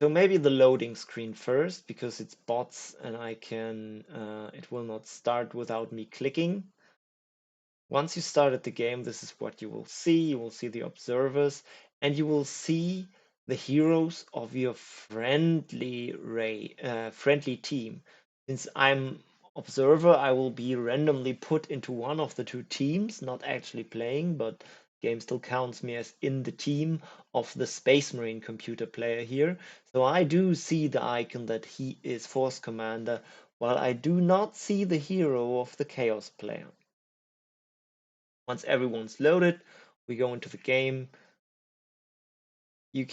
So maybe the loading screen first, because it's bots and I can, it will not start without me clicking. Once you started the game, this is what you will see. You will see the observers, and you will see the heroes of your friendly team. Since I'm observer, I will be randomly put into one of the two teams, not actually playing, but game still counts me as in the team of the Space Marine computer player here. So I do see the icon that he is Force Commander, while I do not see the hero of the Chaos player. Once everyone's loaded, we go into the game. You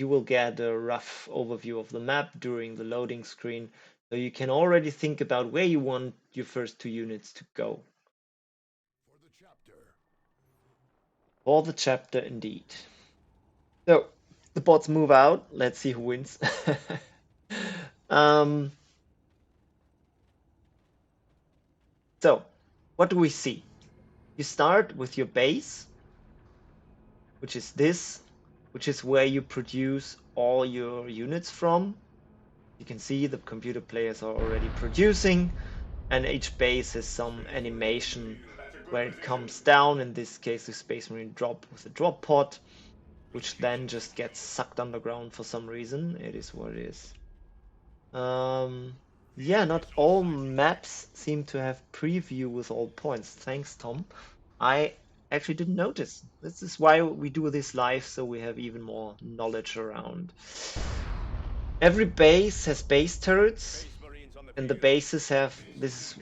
will get a rough overview of the map during the loading screen, so you can already think about where you want your first two units to go. For the chapter, indeed. So the bots move out. Let's see who wins. um, so what do we see? You start with your base, which is this, which is where you produce all your units from. You can see the computer players are already producing, and each base has some animation where it comes down. In this case, the Space Marine drop with a drop pod, which then just gets sucked underground for some reason. It is what it is. Yeah, not all maps seem to have preview with all points. Thanks, Tom. I actually didn't notice. This is why we do this live, so we have even more knowledge around. Every base has base turrets, and the bases have this.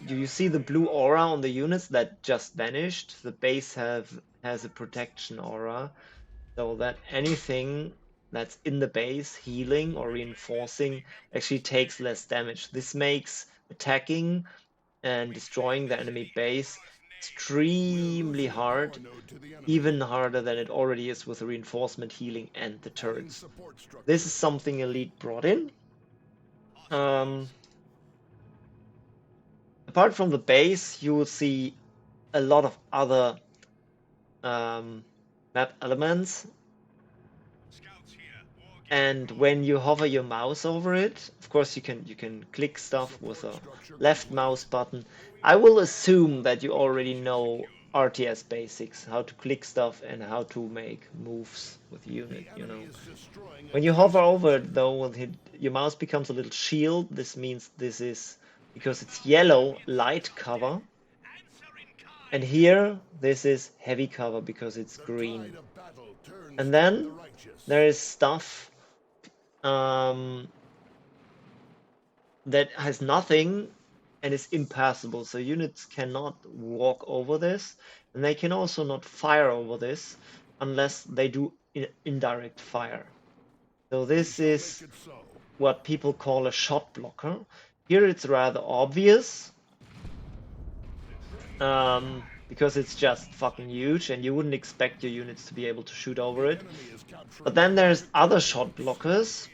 You see the blue aura on the units that just vanished. The base has a protection aura, so that anything that's in the base, healing or reinforcing, actually takes less damage. This makes attacking and destroying the enemy base extremely hard, even harder than it already is with the reinforcement, healing, and the turrets. This is something Elite brought in. Apart from the base, you will see a lot of other map elements. And when you hover your mouse over it, of course you can click stuff with a left mouse button. I will assume that you already know RTS basics, how to click stuff and how to make moves with unit, you know. When you hover over it though, your mouse becomes a little shield. This means this is, because it's yellow, light cover. And here, this is heavy cover because it's green. And then there is stuff that has nothing and is impassable. So units cannot walk over this, and they can also not fire over this unless they do indirect fire. So this is what people call a shot blocker. Here it's rather obvious, because it's just fucking huge and you wouldn't expect your units to be able to shoot over it. But then there's other shot blockers,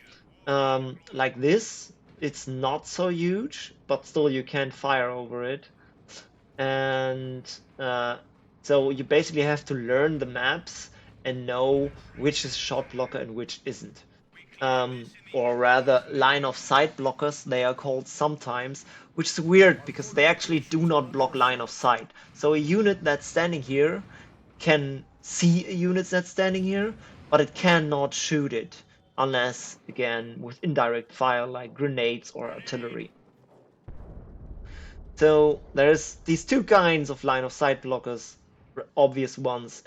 like this. It's not so huge, but still you can fire over it. And so you basically have to learn the maps and know which is shot blocker and which isn't. Or rather, line of sight blockers, they are called sometimes, which is weird because they actually do not block line of sight. So a unit that's standing here can see a unit that's standing here, but it cannot shoot it unless, again, with indirect fire like grenades or artillery. So there's these two kinds of line of sight blockers, obvious ones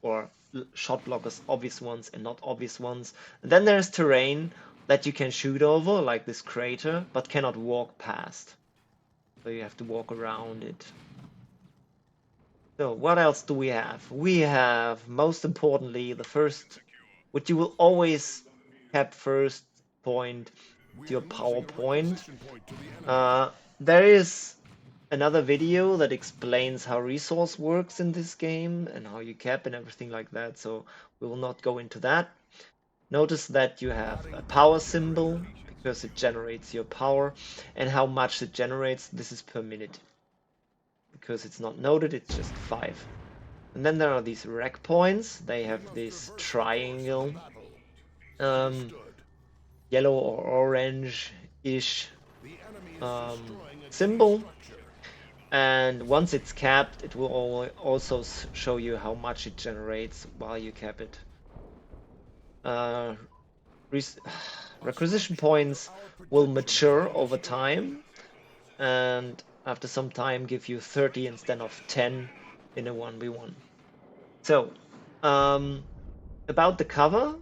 or shot blockers, obvious ones and not obvious ones. And then there's terrain that you can shoot over, like this crater, but cannot walk past. So you have to walk around it. So what else do we have? We have, most importantly, the first, what you will always have first point, your PowerPoint. There is another video that explains how resource works in this game and how you cap and everything like that, so we will not go into that. Notice that you have a power symbol because it generates your power, and how much it generates, this is per minute. Because it's not noted, it's just 5. And then there are these rec points. They have this triangle. yellow or orange-ish symbol. And once it's capped, it will also show you how much it generates while you cap it. Requisition points will mature over time, and after some time give you 30 instead of 10 in a 1v1. So, about the cover,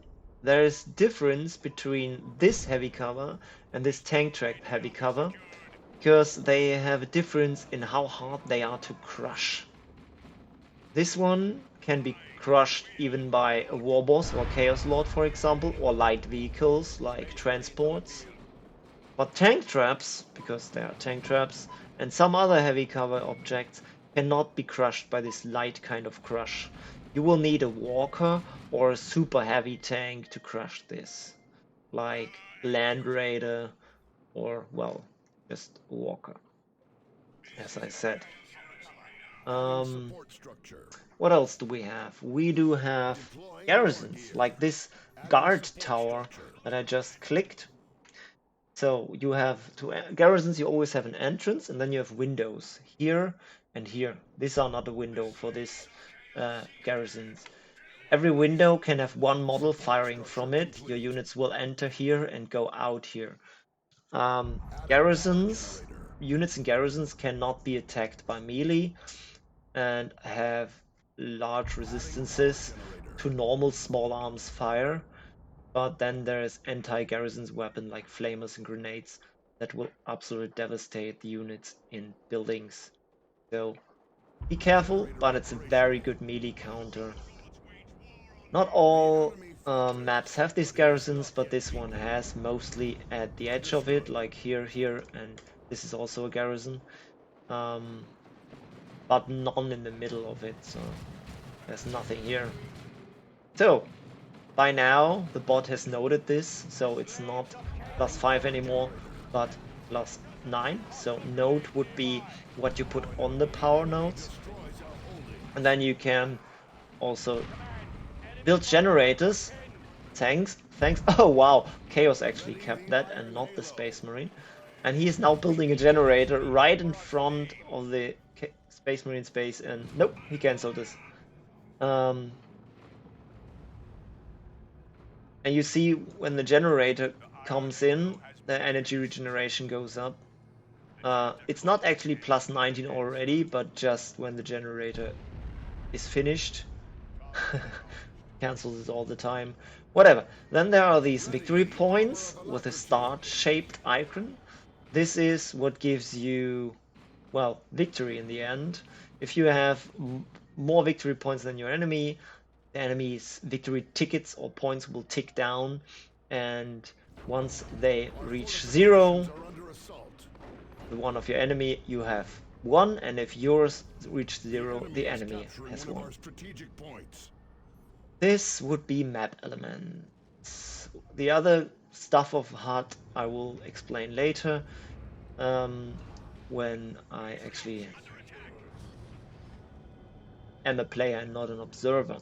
there's difference between this heavy cover and this tank track heavy cover, because they have a difference in how hard they are to crush. This one can be crushed even by a warboss or chaos lord, for example, or light vehicles like transports. But tank traps, because they are tank traps, and some other heavy cover objects cannot be crushed by this light kind of crush. You will need a walker or a super heavy tank to crush this, like Land Raider or, well, just a walker, as I said. What else do we have? We do have garrisons, like this guard tower that I just clicked. So you have two garrisons, you always have an entrance, and then you have windows here and here. These are not a window for this garrisons. Every window can have one model firing from it. Your units will enter here and go out here. Garrisons, units in garrisons cannot be attacked by melee and have large resistances to normal small arms fire. But then there's anti-garrisons weapon like flamers and grenades that will absolutely devastate the units in buildings. So be careful, but it's a very good melee counter. Not all maps have these garrisons, but this one has, mostly at the edge of it, like here, and this is also a garrison. But none in the middle of it, so there's nothing here. So, by now, the bot has noted this, so it's not +5 anymore, but +9. So node would be what you put on the power nodes. And then you can also build generators. Thanks. Oh wow, Chaos actually kept that and not the Space Marine. And he is now building a generator right in front of the Space Marine space, and nope, he cancelled this. And you see when the generator comes in, the energy regeneration goes up. It's not actually +19 already, but just when the generator is finished. Cancels it all the time. Whatever. Then there are these victory points with a star-shaped icon. This is what gives you, well, victory in the end. If you have more victory points than your enemy, the enemy's victory tickets or points will tick down, and once they reach 0, the one of your enemy, you have won, and if yours reach 0, the enemy has won. This would be map elements. The other stuff of HUD I will explain later, when I actually am a player and not an observer.